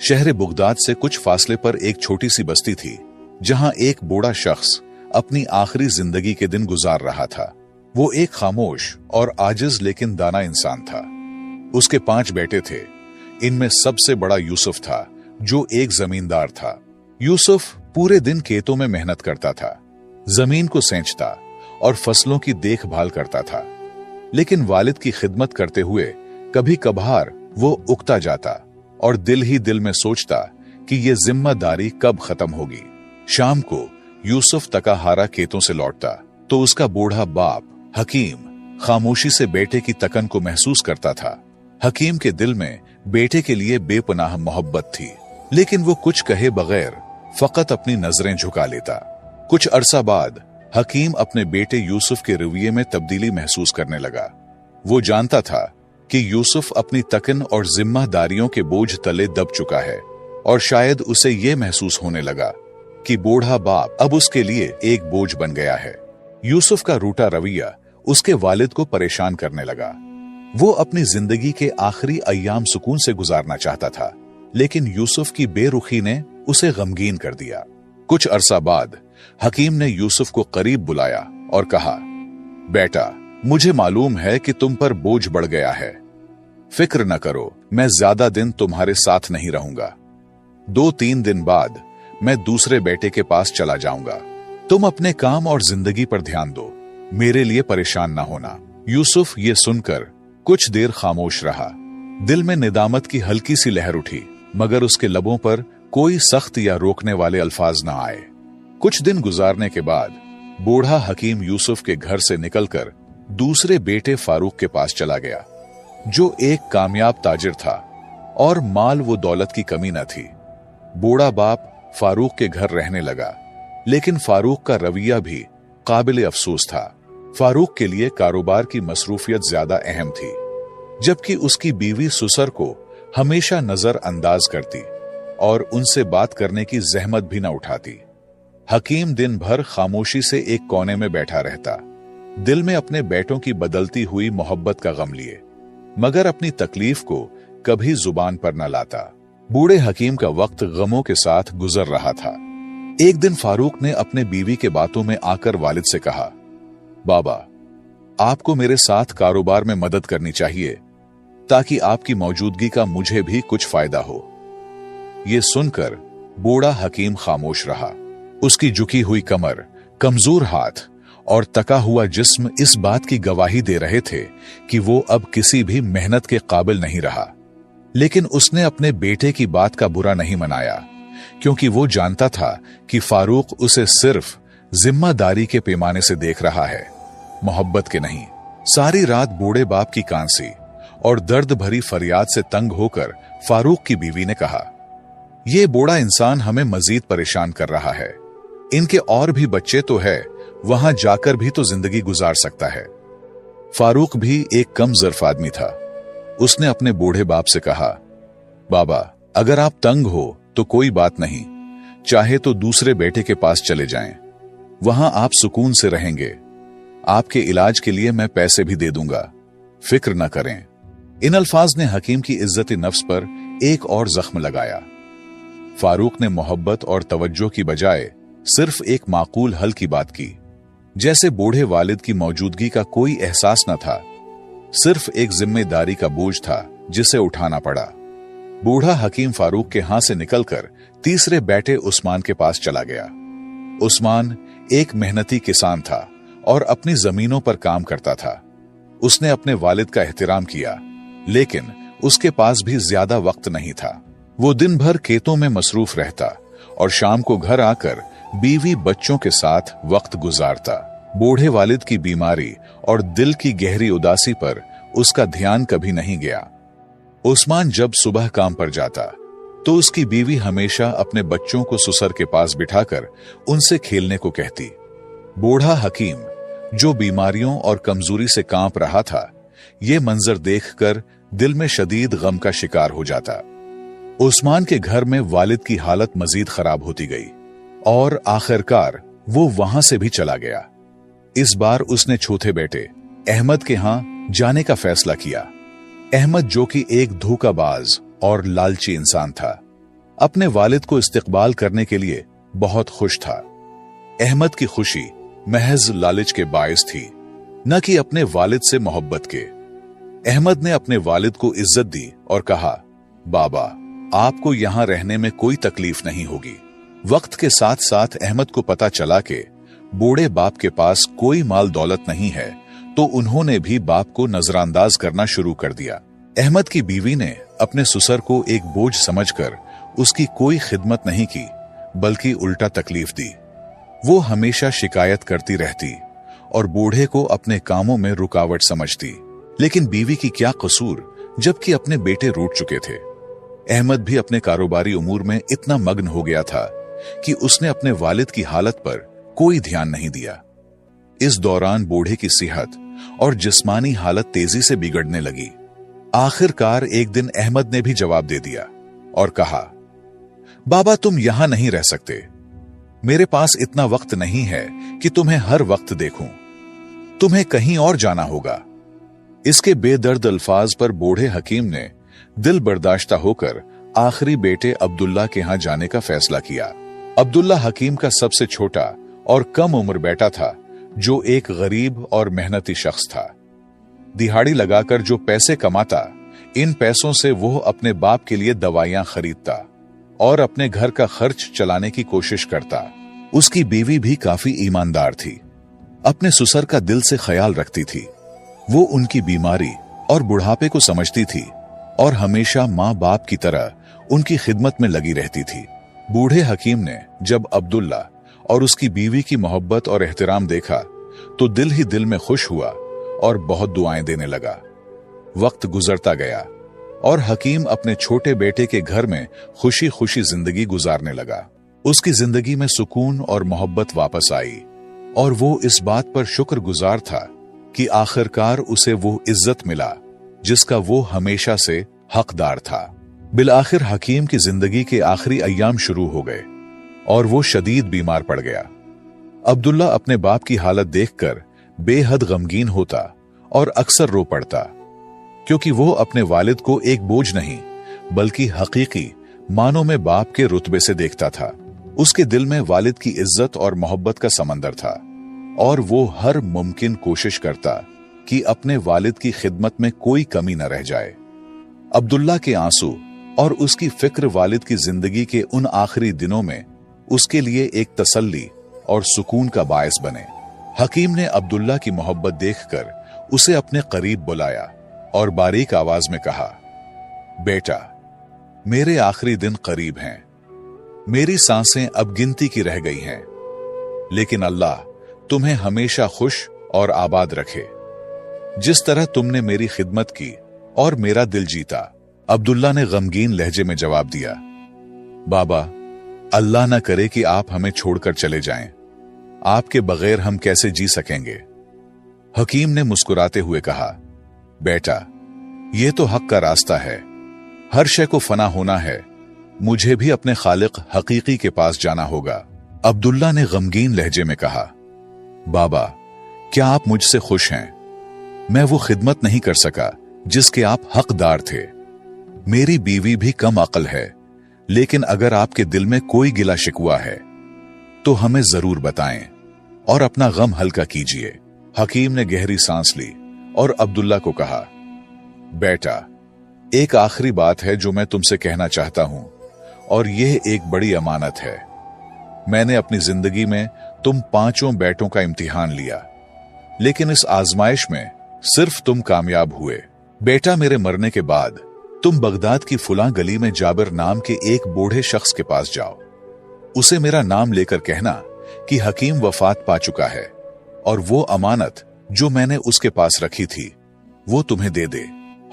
शहर बगदाद से कुछ फासले पर एक छोटी सी बस्ती थी, जहां एक बूढ़ा शख्स अपनी आखिरी जिंदगी के दिन गुजार रहा था। वो एक खामोश और आजिज लेकिन दाना इंसान था। उसके 5 बेटे थे। इनमें सबसे बड़ा यूसुफ था, जो एक जमींदार था। यूसुफ पूरे दिन खेतों में मेहनत करता था, जमीन को सेंचता और फसलों की देखभाल करता था। लेकिन वालिद की खिदमत करते हुए कभी कभार वो उकता जाता और दिल ही दिल में सोचता कि ये जिम्मेदारी कब खत्म होगी। शाम को यूसुफ तकाहारा खेतों से लौटता तो उसका बूढ़ा बाप हकीम खामोशी से बेटे की तकन को महसूस करता था। हकीम के दिल में बेटे के लिए बेपनाह मोहब्बत थी, लेकिन वो कुछ कहे बगैर फकत अपनी नजरें झुका लेता। कुछ अरसा बाद हकीम अपने बेटे यूसुफ के रवैये में तब्दीली महसूस करने लगा। वो जानता था कि यूसुफ अपनी तकन और जिम्मेदारियों के बोझ तले दब चुका है, और शायद उसे ये महसूस होने लगा कि बूढ़ा बाप अब उसके लिए एक बोझ बन गया है। यूसुफ का रूठा रवैया उसके वालिद को परेशान करने लगा। वो अपनी जिंदगी के आखिरी अय्याम सुकून से गुजारना चाहता था, लेकिन यूसुफ की बेरुखी ने उसे गमगीन कर दिया। कुछ अरसा बाद हकीम ने यूसुफ को करीब बुलाया और कहा, बेटा, मुझे मालूम है कि तुम पर बोझ बढ़ गया है। फिक्र न करो, मैं ज्यादा दिन तुम्हारे साथ नहीं रहूंगा। 2-3 दिन बाद मैं दूसरे बेटे के पास चला जाऊंगा। तुम अपने काम और जिंदगी पर ध्यान दो, मेरे लिए परेशान ना होना। यूसुफ ये सुनकर कुछ देर खामोश रहा। दिल में निदामत की हल्की सी लहर उठी, मगर उसके लबों पर कोई सख्त या रोकने वाले अल्फाज न आए। कुछ दिन गुजारने के बाद बूढ़ा हकीम यूसुफ के घर से निकलकर दूसरे बेटे फारूक के पास चला गया, जो एक कामयाब ताजिर था और माल व दौलत की कमी न थी। बूढ़ा बाप फारूक के घर रहने लगा, लेकिन फारूक का रवैया भी काबिल अफसोस था। फारूक के लिए कारोबार की मसरूफियत ज्यादा अहम थी, जबकि उसकी बीवी सुसर को हमेशा नजर अंदाज करती और उनसे बात करने की जहमत भी न उठाती। हकीम दिन भर खामोशी से एक कोने में बैठा रहता, दिल में अपने बेटों की बदलती हुई मोहब्बत का गम लिए, मगर अपनी तकलीफ को कभी जुबान पर न लाता। बूढ़े हकीम का वक्त गमों के साथ गुजर रहा था। एक दिन फारूक ने अपने बीवी के बातों में आकर वालिद से कहा, बाबा, आपको मेरे साथ कारोबार में मदद करनी चाहिए, ताकि आपकी मौजूदगी का मुझे भी कुछ फायदा हो। ये सुनकर बूढ़ा हकीम खामोश रहा। उसकी झुकी हुई कमर, कमजोर हाथ और तका हुआ जिस्म इस बात की गवाही दे रहे थे कि वो अब किसी भी मेहनत के काबिल नहीं रहा। लेकिन उसने अपने बेटे की बात का बुरा नहीं मनाया, क्योंकि वो जानता था कि फारूक उसे सिर्फ जिम्मेदारी के पैमाने से देख रहा है, मोहब्बत के नहीं। सारी रात बूढ़े बाप की कांसी और दर्द भरी फरियाद से तंग होकर फारूक की बीवी ने कहा, ये बूढ़ा इंसान हमें मजीद परेशान कर रहा है। इनके और भी बच्चे तो है, वहां जाकर भी तो जिंदगी गुजार सकता है। फारूक भी एक कम ज़र्फ आदमी था। उसने अपने बूढ़े बाप से कहा, बाबा, अगर आप तंग हो तो कोई बात नहीं, चाहे तो दूसरे बेटे के पास चले जाएं, वहां आप सुकून से रहेंगे। आपके इलाज के लिए मैं पैसे भी दे दूंगा, फिक्र न करें। इन अल्फाज ने हकीम की इज्जत नफ्स पर एक और जख्म लगाया। फारूक ने मोहब्बत और तवज्जो की बजाय सिर्फ एक माकूल हल की बात की, जैसे बूढ़े वालिद की मौजूदगी का कोई एहसास न था, सिर्फ एक जिम्मेदारी का बोझ था जिसे उठाना पड़ा। बूढ़ा हकीम फारूक के हाथ से निकलकर तीसरे बेटे उस्मान के पास चला गया। उस्मान एक मेहनती किसान था और अपनी जमीनों पर काम करता था। उसने अपने वालिद का एहतराम किया, लेकिन उसके पास भी ज्यादा वक्त नहीं था। वो दिन भर खेतों में मसरूफ रहता और शाम को घर आकर बीवी बच्चों के साथ वक्त गुजारता। बूढ़े वालिद की बीमारी और दिल की गहरी उदासी पर उसका ध्यान कभी नहीं गया। उस्मान जब सुबह काम पर जाता तो उसकी बीवी हमेशा अपने बच्चों को सुसर के पास बिठाकर उनसे खेलने को कहती। बूढ़ा हकीम, जो बीमारियों और कमजोरी से कांप रहा था, ये मंजर देखकर दिल में शदीद गम का शिकार हो जाता। उस्मान के घर में वालिद की हालत मजीद खराब होती गई और आखिरकार वो वहां से भी चला गया। इस बार उसने चौथे बेटे अहमद के यहां जाने का फैसला किया। अहमद, जो कि एक धोखाबाज और लालची इंसान था, अपने वालिद को इस्तकबाल करने के लिए बहुत खुश था। अहमद की खुशी महज लालच के बायस थी, न कि अपने वालिद से मोहब्बत के। अहमद ने अपने वालिद को इज्जत दी और कहा, बाबा, आपको यहां रहने में कोई तकलीफ नहीं होगी। वक्त के साथ साथ अहमद को पता चला कि बूढ़े बाप के पास कोई माल दौलत नहीं है, तो उन्होंने भी बाप को नजरअंदाज करना शुरू कर दिया। अहमद की बीवी ने अपने ससुर को एक बोझ समझकर उसकी कोई खिदमत नहीं की, बल्कि उल्टा तकलीफ दी। वो हमेशा शिकायत करती रहती और बूढ़े को अपने कामों में रुकावट समझती। लेकिन बीवी की क्या कसूर, जबकि अपने बेटे रूठ चुके थे। अहमद भी अपने कारोबारी उमूर में इतना मग्न हो गया था कि उसने अपने वालिद की हालत पर कोई ध्यान नहीं दिया। इस दौरान बूढ़े की सेहत और जिस्मानी हालत तेजी से बिगड़ने लगी। आखिरकार एक दिन अहमद ने भी जवाब दे दिया और कहा, बाबा, तुम यहां नहीं रह सकते। मेरे पास इतना वक्त नहीं है कि तुम्हें हर वक्त देखूं। तुम्हें कहीं और जाना होगा। इसके बेदर्द अल्फाज पर बूढ़े हकीम ने दिल बर्दाश्ता होकर आखिरी बेटे अब्दुल्ला के यहां जाने का फैसला किया। अब्दुल्ला हकीम का सबसे छोटा और कम उम्र बेटा था, जो एक गरीब और मेहनती शख्स था। दिहाड़ी लगाकर जो पैसे कमाता, इन पैसों से वो अपने बाप के लिए दवाइयां खरीदता और अपने घर का खर्च चलाने की कोशिश करता। उसकी बीवी भी काफी ईमानदार थी, अपने ससुर का दिल से ख्याल रखती थी। वो उनकी बीमारी और बुढ़ापे को समझती थी और हमेशा माँ बाप की तरह उनकी खिदमत में लगी रहती थी। बूढ़े हकीम ने जब अब्दुल्ला और उसकी बीवी की मोहब्बत और एहतराम देखा तो दिल ही दिल में खुश हुआ और बहुत दुआएं देने लगा। वक्त गुजरता गया और हकीम अपने छोटे बेटे के घर में खुशी खुशी जिंदगी गुजारने लगा। उसकी जिंदगी में सुकून और मोहब्बत वापस आई और वो इस बात पर शुक्रगुजार था कि आखिरकार उसे वो इज्जत मिला जिसका वो हमेशा से हकदार था। बिलाखिर हकीम की जिंदगी के आखिरी अय्याम शुरू हो गए और वो शदीद बीमार पड़ गया। अब्दुल्ला अपने बाप की हालत देखकर बेहद गमगीन होता और अक्सर रो पड़ता, क्योंकि वो अपने वालिद को एक बोझ नहीं बल्कि हकीकी मानों में बाप के रुतबे से देखता था। उसके दिल में वालिद की इज्जत और मोहब्बत का समंदर था और वो हर मुमकिन कोशिश करता कि अपने वालिद की खिदमत में कोई कमी न रह जाए। अब्दुल्ला के आंसू और उसकी फिक्र वालिद की जिंदगी के उन आखिरी दिनों में उसके लिए एक तसल्ली और सुकून का बायस बने। हकीम ने अब्दुल्ला की मोहब्बत देखकर उसे अपने करीब बुलाया और बारीक आवाज में कहा, बेटा, मेरे आखिरी दिन करीब हैं। मेरी सांसें अब गिनती की रह गई हैं, लेकिन अल्लाह तुम्हें हमेशा खुश और आबाद रखे, जिस तरह तुमने मेरी खिदमत की और मेरा दिल जीता। अब्दुल्ला ने गमगीन लहजे में जवाब दिया, बाबा, अल्लाह न करे कि आप हमें छोड़कर चले जाएं। आपके बगैर हम कैसे जी सकेंगे। हकीम ने मुस्कुराते हुए कहा, बेटा, यह तो हक का रास्ता है। हर शय को फना होना है। मुझे भी अपने खालिक हकीकी के पास जाना होगा। अब्दुल्ला ने गमगीन लहजे में कहा, बाबा, क्या आप मुझसे खुश हैं? मैं वो खिदमत नहीं कर सका जिसके आप हकदार थे। मेरी बीवी भी कम अक्ल है, लेकिन अगर आपके दिल में कोई गिला शिकवा है तो हमें जरूर बताएं और अपना गम हल्का कीजिए। हकीम ने गहरी सांस ली और अब्दुल्ला को कहा, बेटा, एक आखिरी बात है जो मैं तुमसे कहना चाहता हूं और यह एक बड़ी अमानत है। मैंने अपनी जिंदगी में तुम पांचों बेटों का इम्तिहान लिया, लेकिन इस आजमाइश में सिर्फ तुम कामयाब हुए। बेटा, मेरे मरने के बाद तुम बगदाद की फुला गली में जाबिर नाम के एक बूढ़े शख्स के पास जाओ। उसे मेरा नाम लेकर कहना कि हकीम वफात पा चुका है और वो अमानत जो मैंने उसके पास रखी थी वो तुम्हें दे दे।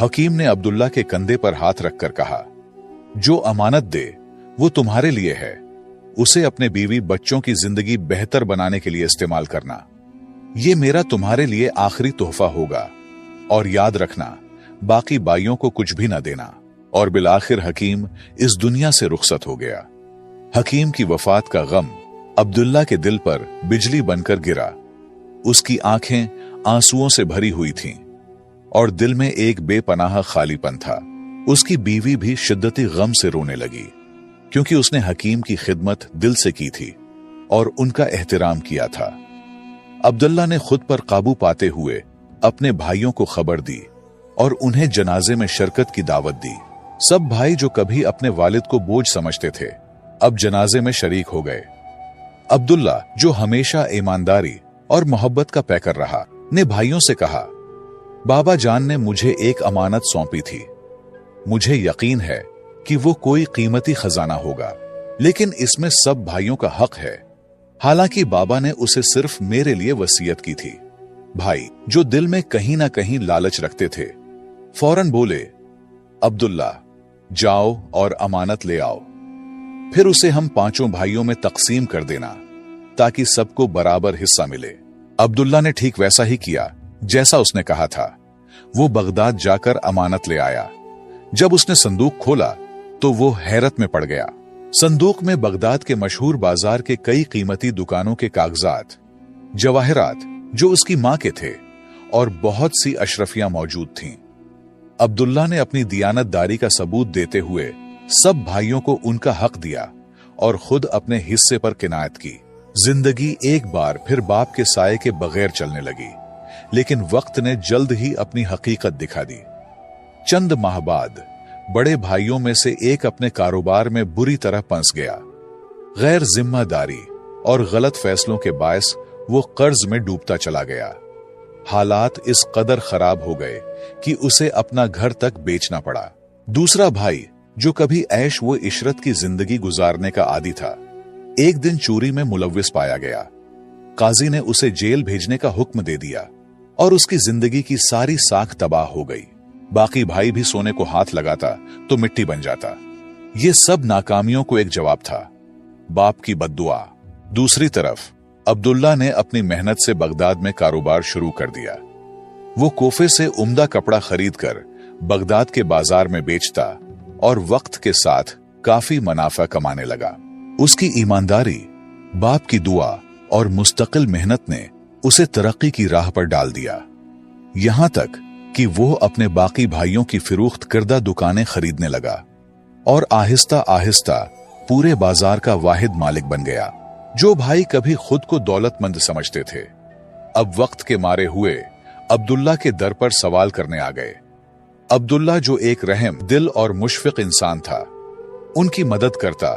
हकीम ने अब्दुल्ला के कंधे पर हाथ रखकर कहा, जो अमानत दे वो तुम्हारे लिए है। उसे अपने बीवी बच्चों की जिंदगी बेहतर बनाने के लिए इस्तेमाल करना। ये मेरा तुम्हारे लिए आखिरी तोहफा होगा और याद रखना, बाकी बाइयों को कुछ भी न देना। और बिलाखिर हकीम इस दुनिया से रुखसत हो गया। हकीम की वफात का गम अब्दुल्ला के दिल पर बिजली बनकर गिरा। उसकी आंखें आंसुओं से भरी हुई थीं और दिल में एक बेपनाह खालीपन था। उसकी बीवी भी शिद्दती गम से रोने लगी। क्योंकि उसने हकीम की खिदमत दिल से की थी और उनका एहतराम किया था। अब्दुल्ला ने खुद पर काबू पाते हुए अपने भाइयों को खबर दी और उन्हें जनाजे में शिरकत की दावत दी। सब भाई जो कभी अपने वालिद को बोझ समझते थे, अब जनाजे में शरीक हो गए। अब्दुल्ला, जो हमेशा ईमानदारी और मोहब्बत का पैकर रहा, ने भाइयों से कहा, बाबा जान ने मुझे एक अमानत सौंपी थी। मुझे यकीन है कि वो कोई कीमती खजाना होगा, लेकिन इसमें सब भाइयों का हक है। हालांकि बाबा ने उसे सिर्फ मेरे लिए वसीयत की थी। भाई, जो दिल में कहीं ना कहीं लालच रखते थे, फौरन बोले, अब्दुल्ला जाओ और अमानत ले आओ, फिर उसे हम पांचों भाइयों में तकसीम कर देना ताकि सबको बराबर हिस्सा मिले। अब्दुल्ला ने ठीक वैसा ही किया जैसा उसने कहा था। वो बगदाद जाकर अमानत ले आया। जब उसने संदूक खोला तो वो हैरत में पड़ गया। संदूक में बगदाद के मशहूर बाजार के कई कीमती दुकानों के कागजात, जवाहरात जो उसकी मां के थे, और बहुत सी अशरफियां मौजूद थीं। अब्दुल्ला ने अपनी दियानतदारी का सबूत देते हुए सब भाइयों को उनका हक दिया और खुद अपने हिस्से पर किनायत की। जिंदगी एक बार फिर बाप के साये के बगैर चलने लगी, लेकिन वक्त ने जल्द ही अपनी हकीकत दिखा दी। चंद माह बाद बड़े भाइयों में से एक अपने कारोबार में बुरी तरह फंस गया। गैर जिम्मेदारी और गलत फैसलों के बायस वो कर्ज में डूबता चला गया। हालात इस कदर खराब हो गए कि उसे अपना घर तक बेचना पड़ा। दूसरा भाई, जो कभी ऐश व इशरत की जिंदगी गुजारने का आदी था, एक दिन चोरी में मुलव्विस पाया गया। काजी ने उसे जेल भेजने का हुक्म दे दिया और उसकी जिंदगी की सारी साख तबाह हो गई। बाकी भाई भी सोने को हाथ लगाता तो मिट्टी बन जाता। ये सब नाकामियों को एक जवाब था, बाप की बद्दुआ। दूसरी तरफ अब्दुल्ला ने अपनी मेहनत से बगदाद में कारोबार शुरू कर दिया। वो कोफे से उम्दा कपड़ा खरीदकर बगदाद के बाजार में बेचता और वक्त के साथ काफी मुनाफा कमाने लगा। उसकी ईमानदारी, बाप की दुआ और मुस्तकिल मेहनत ने उसे तरक्की की राह पर डाल दिया, यहां तक कि वो अपने बाकी भाइयों की फिरोख्त करदा दुकानें खरीदने लगा और आहिस्ता आहिस्ता पूरे बाजार का वाहिद मालिक बन गया। जो भाई कभी खुद को दौलतमंद समझते थे, अब वक्त के मारे हुए अब्दुल्ला के दर पर सवाल करने आ गए। अब्दुल्ला, जो एक रहम दिल और मुशफिक इंसान था, उनकी मदद करता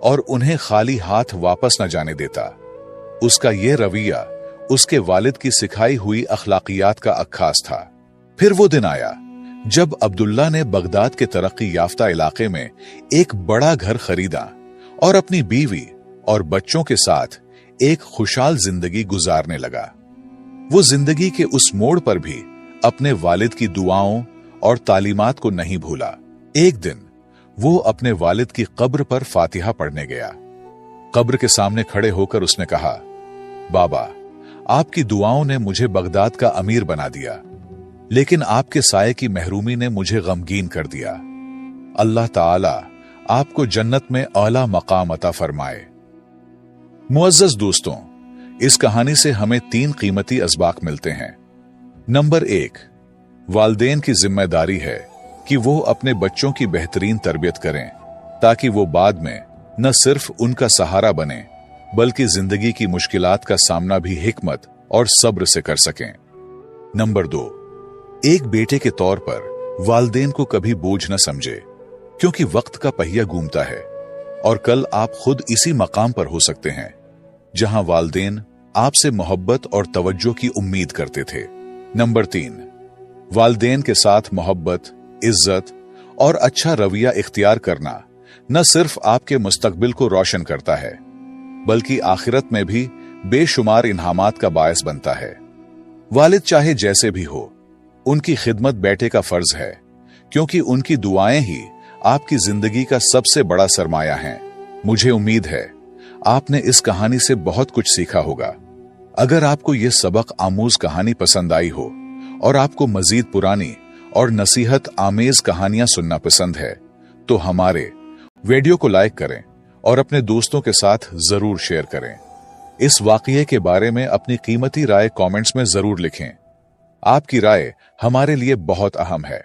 और उन्हें खाली हाथ वापस न जाने देता। उसका यह रवैया उसके वालिद की सिखाई हुई अखलाकियात का अक्खास था। फिर वो दिन आया जब अब्दुल्ला ने बगदाद के तरक्की याफ्ता इलाके में एक बड़ा घर खरीदा और अपनी बीवी और बच्चों के साथ एक खुशहाल जिंदगी गुजारने लगा। वो जिंदगी के उस मोड़ पर भी अपने वालिद की दुआओं और तालीमात को नहीं भूला। एक दिन वो अपने वालिद की कब्र पर फातिहा पढ़ने गया। कब्र के सामने खड़े होकर उसने कहा, बाबा, आपकी दुआओं ने मुझे बगदाद का अमीर बना दिया, लेकिन आपके साये की महरूमी ने मुझे गमगीन कर दिया। अल्लाह ताला आपको जन्नत में आला मकाम अता फरमाए। मुअज़्ज़ज़ दोस्तों, इस कहानी से हमें 3 कीमती असबाक मिलते हैं। नंबर 1, वालिदैन की जिम्मेदारी है कि वो अपने बच्चों की बेहतरीन तरबियत करें ताकि वो बाद में न सिर्फ उनका सहारा बने बल्कि जिंदगी की मुश्किलात का सामना भी हिकमत और सब्र से कर सकें। नंबर 2, एक बेटे के तौर पर वालिदैन को कभी बोझ न समझे, क्योंकि वक्त का पहिया घूमता है और कल आप खुद इसी मकाम पर हो सकते हैं जहां वालिदैन आपसे मोहब्बत और तवज्जो की उम्मीद करते थे। नंबर 3, वालिदैन के साथ मोहब्बत, इज्जत और अच्छा रवैया इख्तियार करना न सिर्फ आपके मुस्तकबिल को रोशन करता है बल्कि आखिरत में भी बेशुमार इनामात का बायस बनता है। वालिद चाहे जैसे भी हो, उनकी खिदमत बेटे का फर्ज है, क्योंकि उनकी दुआएं ही आपकी जिंदगी का सबसे बड़ा सरमाया है। मुझे उम्मीद है आपने इस कहानी से बहुत कुछ सीखा होगा। अगर आपको यह सबक आमूज कहानी पसंद आई हो और आपको मजीद पुरानी और नसीहत आमेज कहानियां सुनना पसंद है तो हमारे वीडियो को लाइक करें और अपने दोस्तों के साथ जरूर शेयर करें। इस वाकये के बारे में अपनी कीमती राय कमेंट्स में जरूर लिखें। आपकी राय हमारे लिए बहुत अहम है।